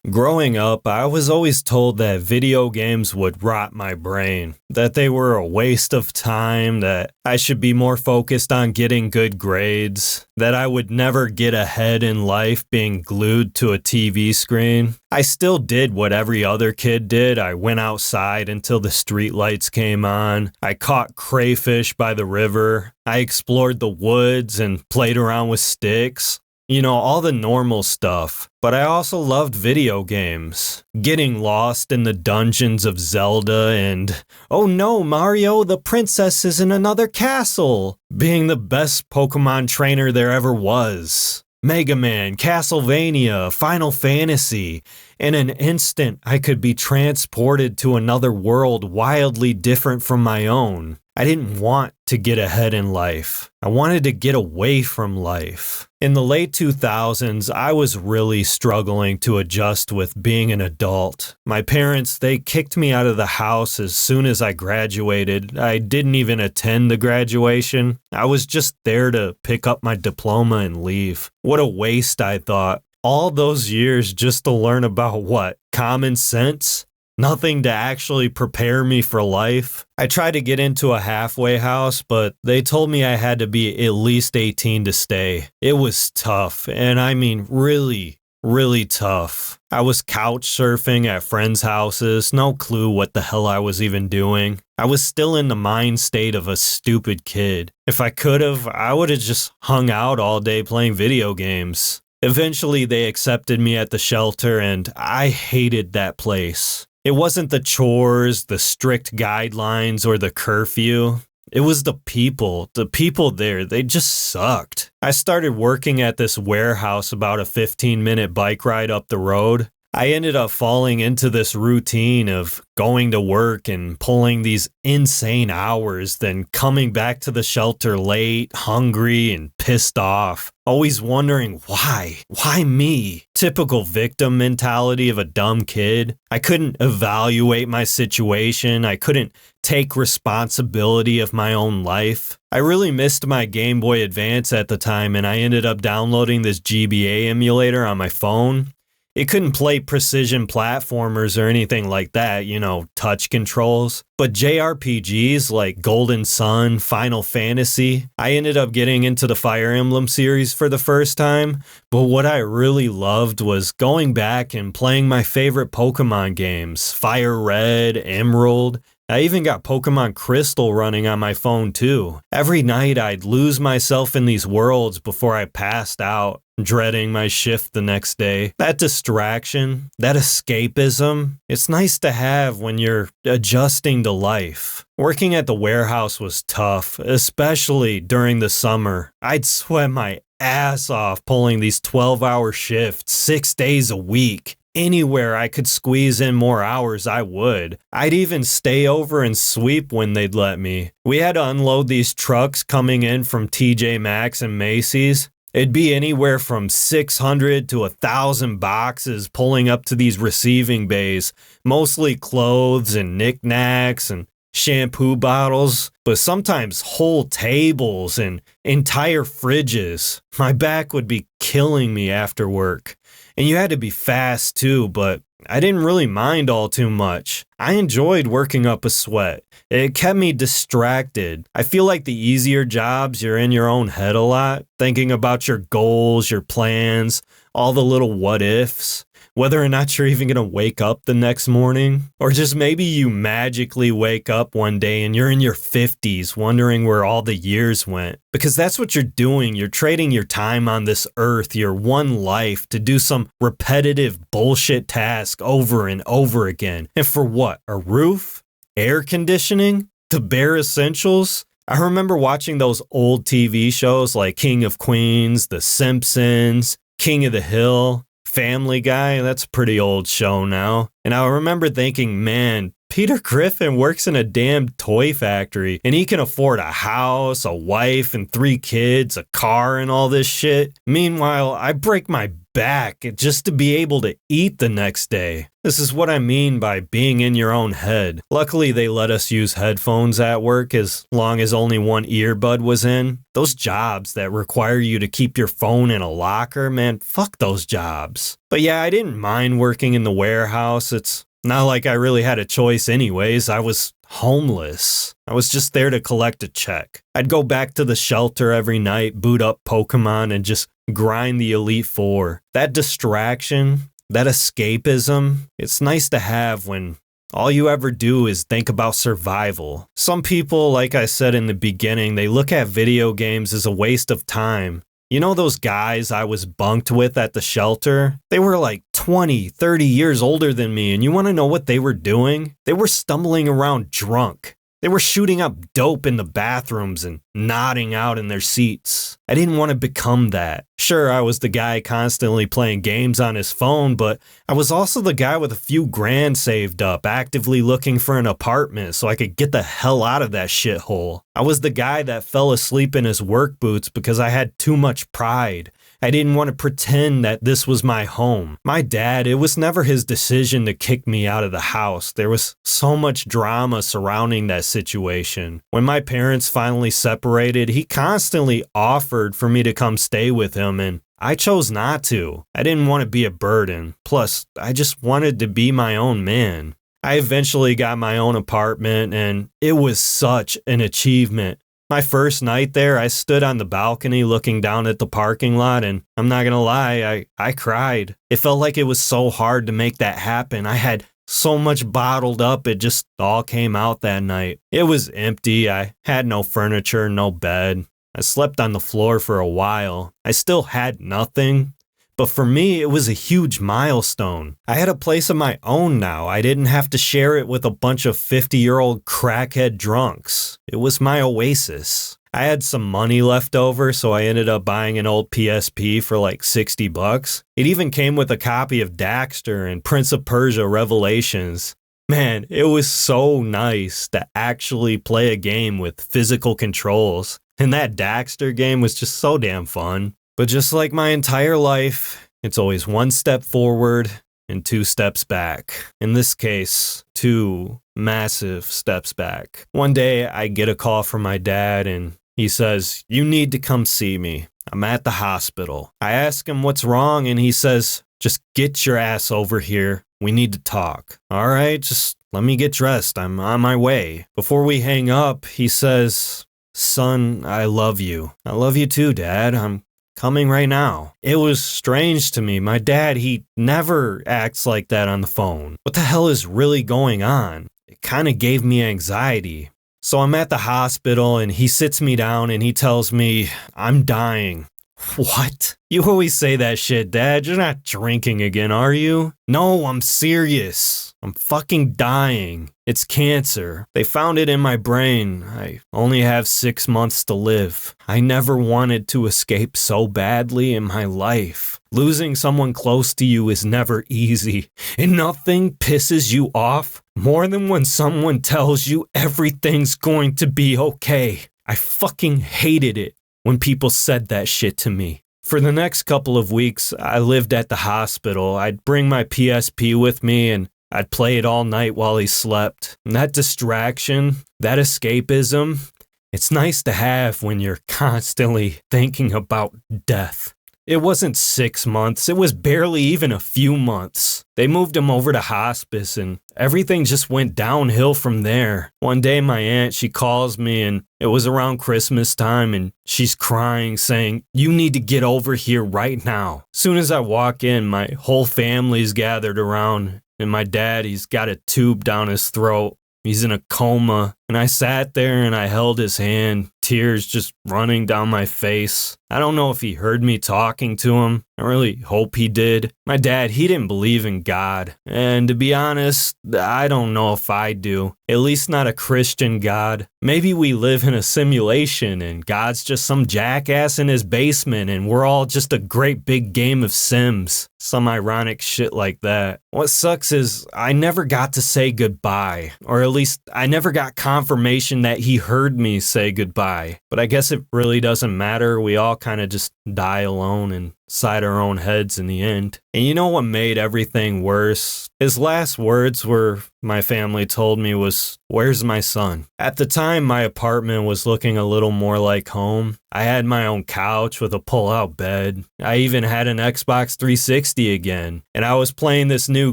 Growing up, I was always told that video games would rot my brain, that they were a waste of time, that I should be more focused on getting good grades, that I would never get ahead in life being glued to a TV screen. I still did what every other kid did. I went outside until the streetlights came on. I caught crayfish by the river. I explored the woods and played around with sticks. You know, all the normal stuff. But I also loved video games. Getting lost in the dungeons of Zelda and, oh no, Mario, the princess is in another castle. Being the best Pokemon trainer there ever was. Mega Man, Castlevania, Final Fantasy. In an instant, I could be transported to another world wildly different from my own. I didn't want to get ahead in life. I wanted to get away from life. In the late 2000s, I was really struggling to adjust with being an adult. My parents, they kicked me out of the house as soon as I graduated. I didn't even attend the graduation. I was just there to pick up my diploma and leave. What a waste, I thought. All those years just to learn about what? Common sense? Nothing to actually prepare me for life. I tried to get into a halfway house, but they told me I had to be at least 18 to stay. It was tough, and I mean really, really tough. I was couch surfing at friends' houses, no clue what the hell I was even doing. I was still in the mind state of a stupid kid. If I could have, I would have just hung out all day playing video games. Eventually, they accepted me at the shelter, and I hated that place. It wasn't the chores, the strict guidelines, or the curfew. It was the people. The people there, they just sucked. I started working at this warehouse about a 15-minute bike ride up the road. I ended up falling into this routine of going to work and pulling these insane hours, then coming back to the shelter late, hungry, and pissed off. Always wondering why? Why me? Typical victim mentality of a dumb kid. I couldn't evaluate my situation. I couldn't take responsibility of my own life. I really missed my Game Boy Advance at the time, and I ended up downloading this GBA emulator on my phone. It couldn't play precision platformers or anything like that, you know, touch controls. But JRPGs like Golden Sun, Final Fantasy, I ended up getting into the Fire Emblem series for the first time. But what I really loved was going back and playing my favorite Pokemon games, Fire Red, Emerald. I even got Pokemon Crystal running on my phone too. Every night I'd lose myself in these worlds before I passed out, dreading my shift the next day. That distraction, that escapism, it's nice to have when you're adjusting to life. Working at the warehouse was tough, especially during the summer. I'd sweat my ass off pulling these 12-hour shifts 6 days a week. Anywhere I could squeeze in more hours, I would. I'd even stay over and sweep when they'd let me. We had to unload these trucks coming in from TJ Maxx and Macy's. It'd be anywhere from 600 to 1,000 boxes pulling up to these receiving bays, mostly clothes and knickknacks and shampoo bottles, but sometimes whole tables and entire fridges. My back would be killing me after work. And you had to be fast too, but I didn't really mind all too much. I enjoyed working up a sweat. It kept me distracted. I feel like the easier jobs, you're in your own head a lot, thinking about your goals, your plans, all the little what ifs. Whether or not you're even going to wake up the next morning, or just maybe you magically wake up one day and you're in your 50s wondering where all the years went. Because that's what you're doing. You're trading your time on this earth, your one life, to do some repetitive bullshit task over and over again. And for what? A roof? Air conditioning? The bare essentials? I remember watching those old TV shows like King of Queens, The Simpsons, King of the Hill, Family Guy. That's a pretty old show now. And I remember thinking, man, Peter Griffin works in a damn toy factory and he can afford a house, a wife, and 3 kids, a car, and all this shit. Meanwhile, I break my back just to be able to eat the next day. This is what I mean by being in your own head. Luckily, they let us use headphones at work as long as only one earbud was in. Those jobs that require you to keep your phone in a locker, man, fuck those jobs. But yeah, I didn't mind working in the warehouse. It's not like I really had a choice anyways. I was homeless. I was just there to collect a check. I'd go back to the shelter every night, boot up Pokemon, and just grind the Elite Four. That distraction, that escapism, it's nice to have when all you ever do is think about survival. Some people, like I said in the beginning, they look at video games as a waste of time. You know those guys I was bunked with at the shelter? They were like 20, 30 years older than me, and you want to know what they were doing? They were stumbling around drunk. They were shooting up dope in the bathrooms and nodding out in their seats. I didn't want to become that. Sure, I was the guy constantly playing games on his phone, but I was also the guy with a few grand saved up, actively looking for an apartment so I could get the hell out of that shithole. I was the guy that fell asleep in his work boots because I had too much pride. I didn't want to pretend that this was my home. My dad, it was never his decision to kick me out of the house. There was so much drama surrounding that situation. When my parents finally separated, he constantly offered for me to come stay with him, and I chose not to. I didn't want to be a burden. Plus, I just wanted to be my own man. I eventually got my own apartment, and it was such an achievement. My first night there, I stood on the balcony looking down at the parking lot, and I'm not gonna lie, I cried. It felt like it was so hard to make that happen. I had so much bottled up, it just all came out that night. It was empty. I had no furniture, no bed. I slept on the floor for a while. I still had nothing. But for me, it was a huge milestone. I had a place of my own now. I didn't have to share it with a bunch of 50-year-old crackhead drunks. It was my oasis. I had some money left over, so I ended up buying an old PSP for like $60. It even came with a copy of Daxter and Prince of Persia Revelations. Man, it was so nice to actually play a game with physical controls. And that Daxter game was just so damn fun. But just like my entire life, it's always 1 step forward and 2 steps back. In this case, 2 massive steps back. One day, I get a call from my dad and he says, "You need to come see me. I'm at the hospital." I ask him what's wrong and he says, "Just get your ass over here. We need to talk." All right, just let me get dressed. I'm on my way. Before we hang up, he says, "Son, I love you." "I love you too, Dad. I'm coming right now." It was strange to me. My dad, he never acts like that on the phone. What the hell is really going on? It kind of gave me anxiety. So I'm at the hospital and he sits me down and he tells me, "I'm dying." What? You always say that shit, Dad. You're not drinking again, are you? "No, I'm serious. I'm fucking dying. It's cancer. They found it in my brain. I only have 6 months to live. I never wanted to escape so badly in my life. Losing someone close to you is never easy, and nothing pisses you off more than when someone tells you everything's going to be okay." I fucking hated it when people said that shit to me. For the next couple of weeks, I lived at the hospital. I'd bring my PSP with me and I'd play it all night while he slept. And that distraction, that escapism, it's nice to have when you're constantly thinking about death. It wasn't 6 months. It was barely even a few months. They moved him over to hospice and everything just went downhill from there. One day my aunt, she calls me and it was around Christmas time and she's crying saying, "You need to get over here right now." Soon as I walk in, my whole family's gathered around and my dad, he's got a tube down his throat. He's in a coma. And I sat there and I held his hand, tears just running down my face. I don't know if he heard me talking to him. I really hope he did. My dad, he didn't believe in God. And to be honest, I don't know if I do. At least not a Christian God. Maybe we live in a simulation and God's just some jackass in his basement and we're all just a great big game of Sims. Some ironic shit like that. What sucks is I never got to say goodbye. Or at least I never got confirmation that he heard me say goodbye. But I guess it really doesn't matter. We all kind of just die alone inside our own heads in the end. And you know what made everything worse? His last words were, my family told me, was, "Where's my son?" At the time, my apartment was looking a little more like home. I had my own couch with a pull-out bed. I even had an Xbox 360 again. And I was playing this new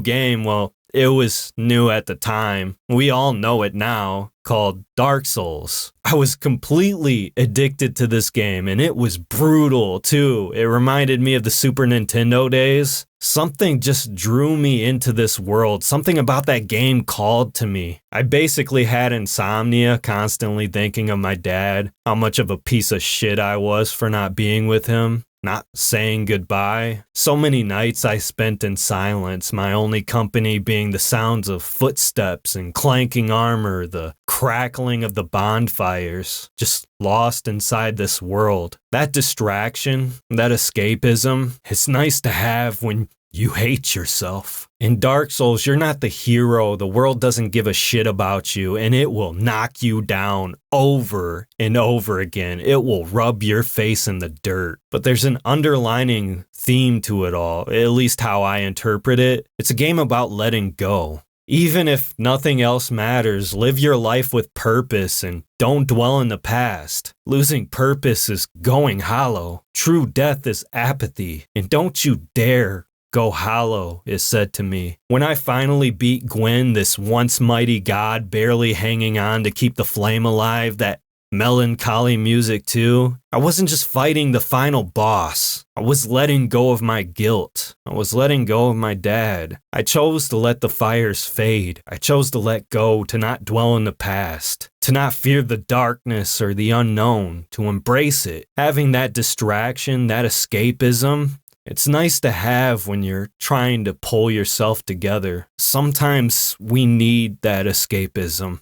game, well, it was new at the time. We all know it now, called Dark Souls. I was completely addicted to this game, and it was brutal, too. It reminded me of the Super Nintendo days. Something just drew me into this world. Something about that game called to me. I basically had insomnia, constantly thinking of my dad, how much of a piece of shit I was for not being with him. Not saying goodbye. So many nights I spent in silence, my only company being the sounds of footsteps and clanking armor, the crackling of the bonfires, just lost inside this world. That distraction, that escapism, it's nice to have when you hate yourself. In Dark Souls, you're not the hero. The world doesn't give a shit about you, and it will knock you down over and over again. It will rub your face in the dirt. But there's an underlining theme to it all, at least how I interpret it. It's a game about letting go. Even if nothing else matters, live your life with purpose and don't dwell in the past. Losing purpose is going hollow. True death is apathy, and don't you dare go hollow, is said to me. When I finally beat Gwyn, this once mighty god barely hanging on to keep the flame alive, that melancholy music too, I wasn't just fighting the final boss. I was letting go of my guilt. I was letting go of my dad. I chose to let the fires fade. I chose to let go, to not dwell in the past, to not fear the darkness or the unknown, to embrace it. Having that distraction, that escapism, it's nice to have when you're trying to pull yourself together. Sometimes we need that escapism.